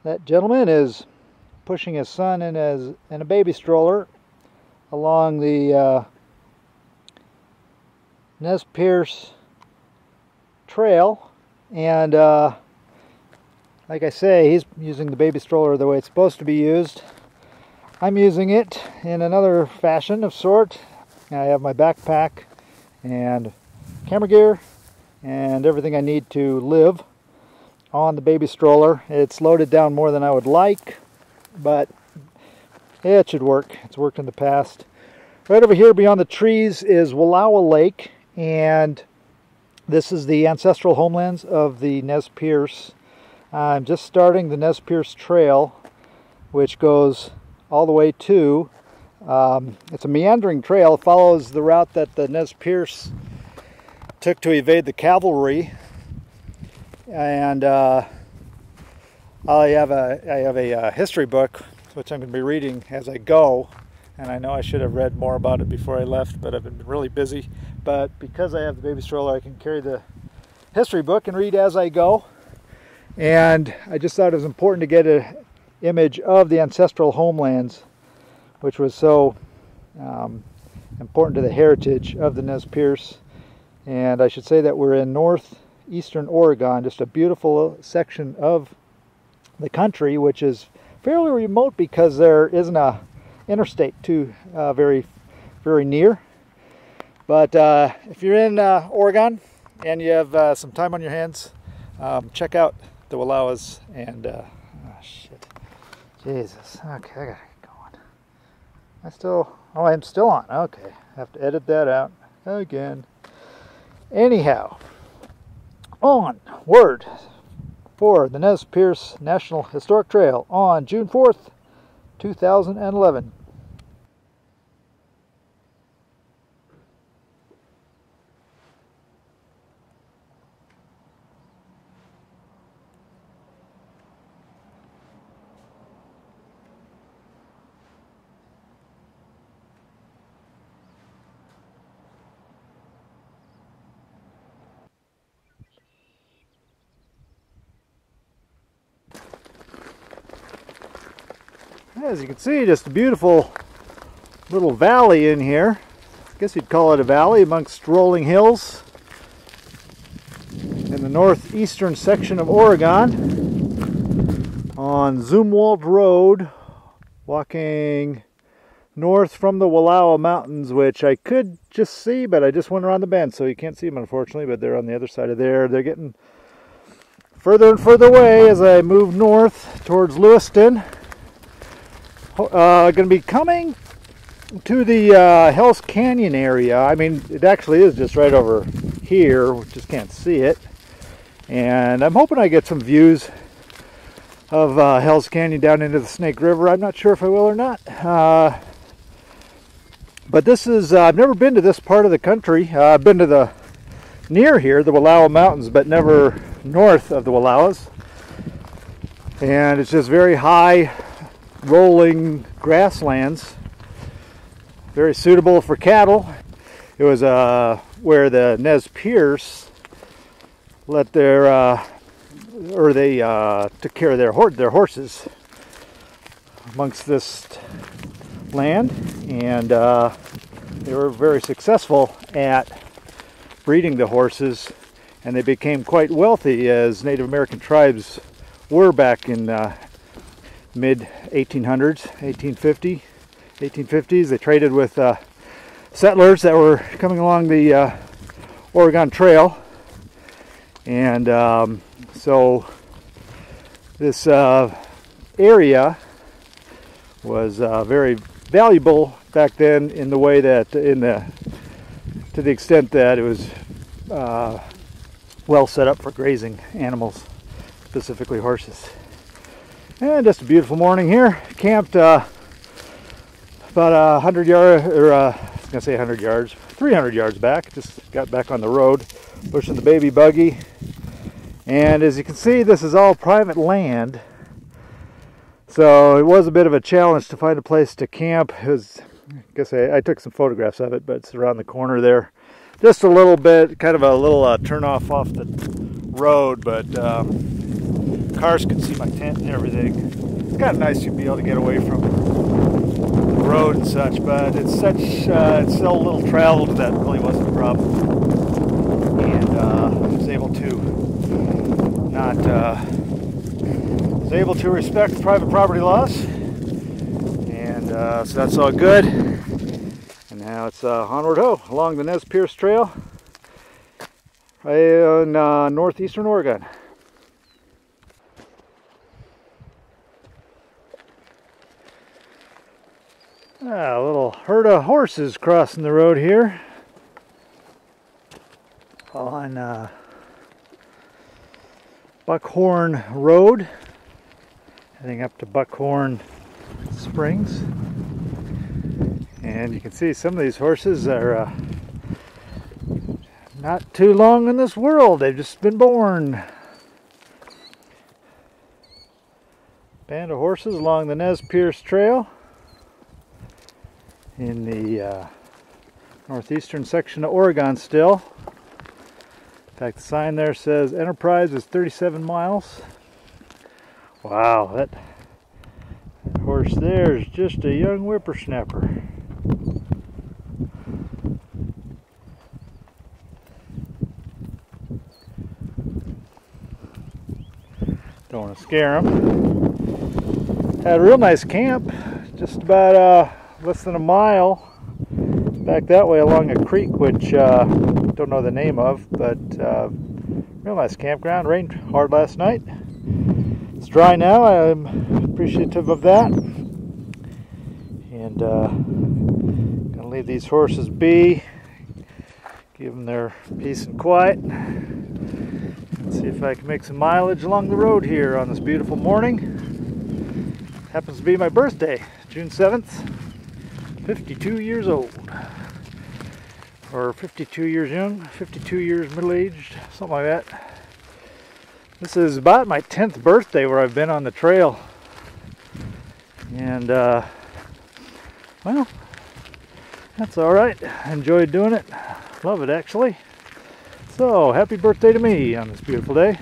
That gentleman is pushing his son in a baby stroller along the Nez Perce trail, and like I say, he's using the baby stroller the way it's supposed to be used. I'm using it in another fashion of sort. I have my backpack and camera gear and everything I need to live on the baby stroller. It's loaded down more than I would like, but it should work. It's worked in the past. Right over here beyond the trees is Wallowa Lake, and this is the ancestral homelands of the Nez Perce. I'm just starting the Nez Perce Trail, which goes all the way to, it's a meandering trail. It follows the route that the Nez Perce took to evade the cavalry, and I have a history book which I'm going to be reading as I go, and I know I should have read more about it before I left, but I've been really busy. But because I have the baby stroller, I can carry the history book and read as I go, and I just thought it was important to get an image of the ancestral homelands, which was so important to the heritage of the Nez Perce. And I should say that we're in northeastern Oregon, just a beautiful section of the country, which is fairly remote because there isn't a interstate too very near. But if you're in Oregon and you have some time on your hands, check out the Wallowas and oh shit, Jesus. Okay, I gotta get going. I'm still on. Okay, I have to edit that out again. Anyhow, onward for the Nez Perce National Historic Trail on June 4th, 2011. As you can see, just a beautiful little valley in here. I guess you'd call it a valley amongst rolling hills in the northeastern section of Oregon on Zumwalt Road, walking north from the Wallowa Mountains, which I could just see, but I just went around the bend, so you can't see them unfortunately, but they're on the other side of there. They're getting further and further away as I move north towards Lewiston. Going to be coming to the Hell's Canyon area. I mean, it actually is just right over here. We just can't see it. And I'm hoping I get some views of Hell's Canyon down into the Snake River. I'm not sure if I will or not. But this is, I've never been to this part of the country. I've been to the near here, the Wallowa Mountains, but never north of the Wallowas. And it's just very high rolling grasslands, very suitable for cattle. It was where the Nez Perce let their they took care of their horses amongst this land, and they were very successful at breeding the horses, and they became quite wealthy, as Native American tribes were back in mid 1800s, 1850s. They traded with settlers that were coming along the Oregon Trail, and so this area was very valuable back then in the way that to the extent that it was well set up for grazing animals, specifically horses. And just a beautiful morning here. Camped about 100 yards, or I was gonna say 100 yards, 300 yards back. Just got back on the road, pushing the baby buggy. And as you can see, this is all private land. So it was a bit of a challenge to find a place to camp. It was, I guess I took some photographs of it, but it's around the corner there. Just a little bit, kind of a little turn off the road, but cars can see my tent and everything. It's kind of nice to be able to get away from the road and such, but it's so little traveled that really wasn't a problem. And I was able to respect private property laws, and so that's all good. And now it's onward ho along the Nez Perce Trail right in northeastern Oregon. A little herd of horses crossing the road here on Buckhorn Road, heading up to Buckhorn Springs. And you can see some of these horses are not too long in this world. They've just been born. Band of horses along the Nez Perce Trail in the northeastern section of Oregon still. In fact, the sign there says Enterprise is 37 miles. Wow, that horse there is just a young whippersnapper. Don't want to scare them. Had a real nice camp, just about less than a mile back that way along a creek, which don't know the name of, but real nice campground. Rained hard last night. It's dry now. I'm appreciative of that. And gonna leave these horses be, give them their peace and quiet. See if I can make some mileage along the road here on this beautiful morning. Happens to be my birthday, June 7th. 52 years old. Or 52 years young, 52 years middle-aged, something like that. This is about my 10th birthday where I've been on the trail. And, well, that's alright. I enjoyed doing it. Love it, actually. So, happy birthday to me on this beautiful day.